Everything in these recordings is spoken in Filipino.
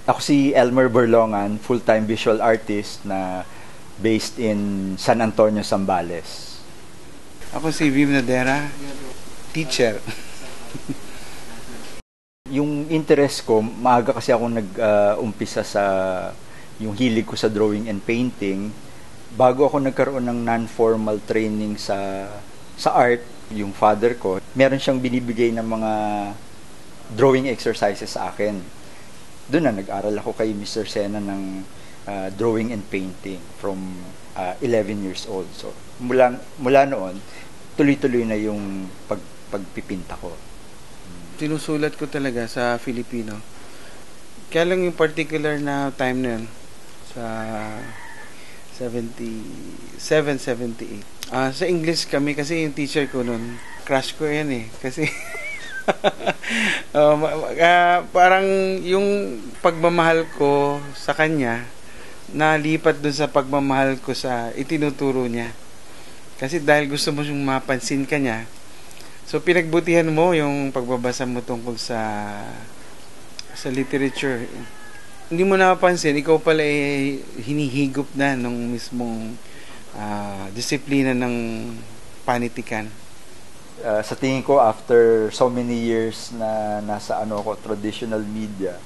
Ako si Elmer Berlongan, full-time visual artist na based in San Antonio, Zambales. Ako si Vim Nadera, teacher. Yung interest ko, maaga kasi ako nag-umpisa sa yung hilig ko sa drawing and painting. Bago ako nagkaroon ng non-formal training sa art, yung father ko, meron siyang binibigay ng mga drawing exercises sa akin. Doon na nag-aral ako kay Mr. Sena ng drawing and painting from 11 years old. So mula noon, tuloy-tuloy na yung pagpipinta ko. Sinusulat ko talaga sa Filipino. Kaya lang yung particular na time na yun, sa 77, 78. Sa English kami, kasi yung teacher ko nun, crush ko yan eh. Kasi parang yung pagmamahal ko sa kanya nalipat dun sa pagmamahal ko sa itinuturo niya. Kasi dahil gusto mo siyang mapansin ka niya, so pinagbutihan mo yung pagbabasa mo tungkol sa literature. Hindi mo napapansin, ikaw pala hinihigop na nung mismong disiplina ng panitikan. Sa tingin ko, after so many years na nasa traditional media,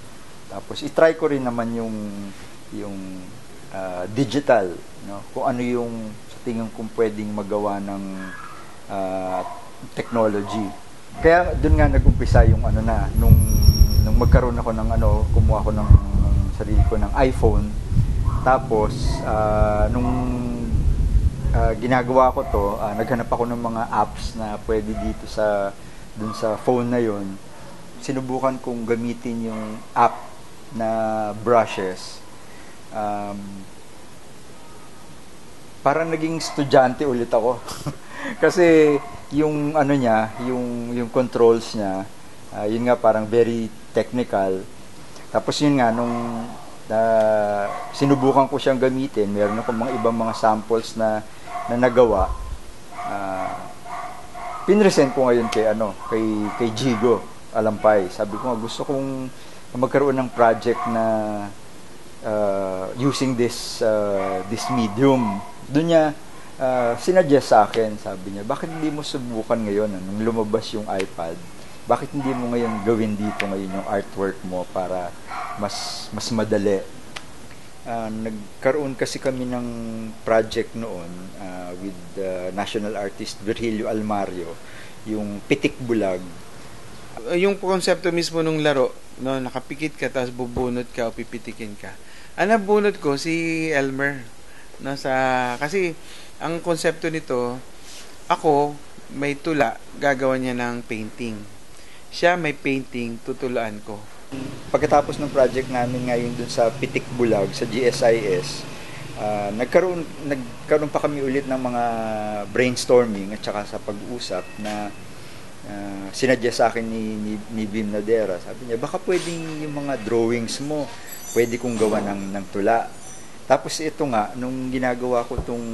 tapos i-try ko rin naman yung digital, no? Kung ano yung sa tingin kong pwedeng magawa ng technology. Kaya doon nga nag-umpisa yung nung magkaroon ako ng kumuha ko ng sarili ko ng iPhone. Tapos nung ginagawa ko to, naghanap ako ng mga apps na pwede dito dun sa phone na yon. Sinubukan kong gamitin yung app na brushes. Parang naging estudyante ulit ako. Kasi yung yung controls niya, yun nga parang very technical. Tapos yun nga nung sinubukan ko siyang gamitin, meron akong mga ibang mga samples na nagawa. Pinresent ko ngayon kay Jigo Alampay. Sabi ko nga, gusto kong magkaroon ng project na using this medium. Doon niya sinuggest sa akin, sabi niya, bakit hindi mo subukan ngayon nung lumabas yung iPad? Bakit hindi mo ngayon gawin dito ngayon yung artwork mo para mas madali? Nagkaroon kasi kami ng project noon with national artist Virgilio Almario, yung Pitik Bulag. Yung konsepto mismo ng laro, no, nakapikit ka tapos bubunot ka o pipitikin ka. Ang nabunot ko si Elmer, no, kasi ang konsepto nito, ako may tula, gagawa niya ng painting. Siya may painting, tutulaan ko. Pagkatapos ng project namin ngayon dun sa Pitik Bulag sa GSIS, nagkaroon pa kami ulit ng mga brainstorming at saka sa pag-usap na sinadya sa akin ni Vim Nadera. Sabi niya, baka pwedeng yung mga drawings mo pwede kong gawa ng tula. Tapos ito nga, nung ginagawa ko tong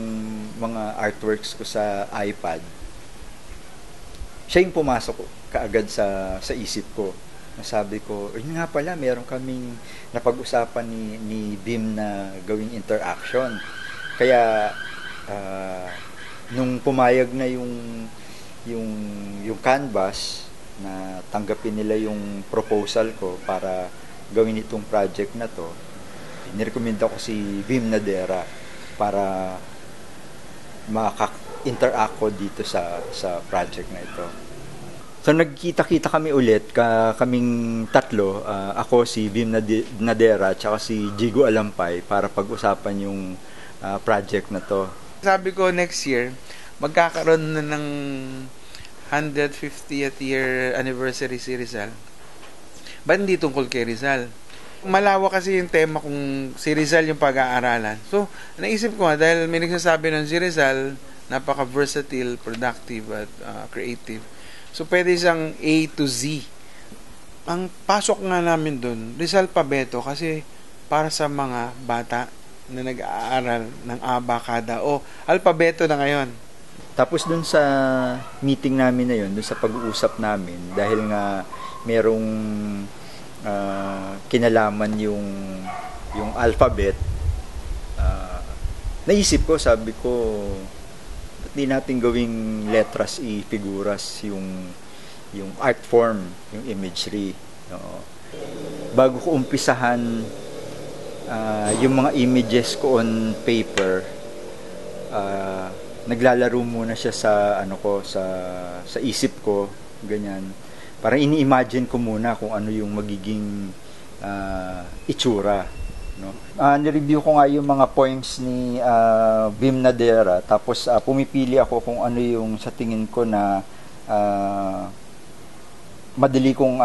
mga artworks ko sa iPad, siya yung pumasok kaagad sa isip ko. Nasabi ko, yun nga pala, meron kaming napag-usapan ni Vim na gawing interaction. Kaya nung pumayag na yung canvas, na tanggapin nila yung proposal ko para gawin itong project na to, nirekomenda ko si Vim Nadera para maka-interact ko dito sa project na ito. So nagkita-kita kami ulit, kaming tatlo, ako, si Vim Nadera, tsaka si Jigo Alampay, para pag-usapan yung project na to. Sabi ko next year, magkakaroon na ng 150th year anniversary si Rizal. Ba't hindi tungkol kay Rizal? Malawak kasi yung tema kung si Rizal yung pag-aaralan. So, naisip ko nga, dahil may nagsasabi nun si Rizal, napaka-versatile, productive, at creative. So, pwede siyang A to Z. Ang pasok nga namin dun, Rizal Pabeto, kasi para sa mga bata na nag-aaral ng abakada o alpabeto na ngayon. Tapos dun sa meeting namin na yun, dun sa pag-uusap namin, dahil nga merong kinalaman yung alphabet, naisip ko, sabi ko, ba't di natin gawing letras figuras yung art form, yung imagery. No? Bago ko umpisahan yung mga images ko on paper, naglalaro muna siya sa sa isip ko, ganyan. Parang ini-imagine ko muna kung ano yung magiging itsura, no? Ni-review ko nga yung mga poems ni Vim Nadera, tapos pumipili ako kung ano yung sa tingin ko na madali kong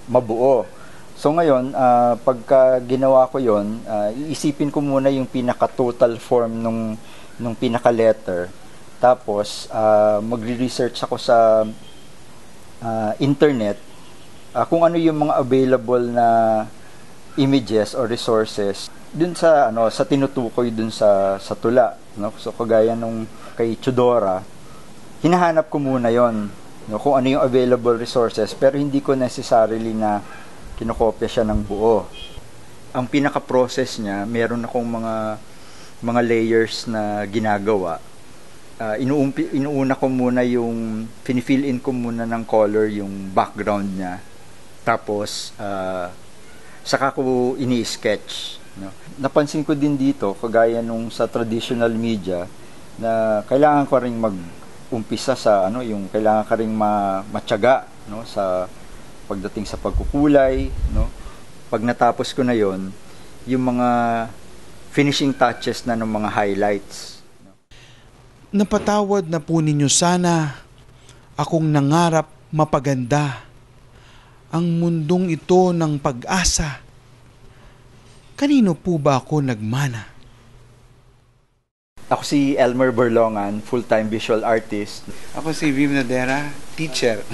mabuo. So ngayon, pagka ginawa ko yon, iisipin ko muna yung pinaka-total form nung pinaka-letter. Tapos, magre-research ako sa internet kung ano yung mga available na images or resources dun sa sa tinutukoy dun sa tula, no? So kagaya nung kay Chudora, hinahanap ko muna yon, no, kung ano yung available resources, pero hindi ko necessarily na kinokopya siya ng buo. Ang pinaka-process niya, meron akong mga layers na ginagawa. Inuuna ko muna yung fini-fill in ko muna ng color yung background niya. Tapos saka ko ini-sketch, no? Napansin ko din dito, kagaya nung sa traditional media, na kailangan ko ring mag-umpisa sa yung kailangan ka ring matyaga, no, sa pagdating sa pagkukulay, no? Pag natapos ko na yon, yung mga finishing touches na ng mga highlights. Napatawad na po ninyo sana akong nangarap mapaganda ang mundong ito ng pag-asa. Kanino po ba ako nagmana? Ako si Elmer Berlongan, full-time visual artist. Ako si Vim Nadera, teacher.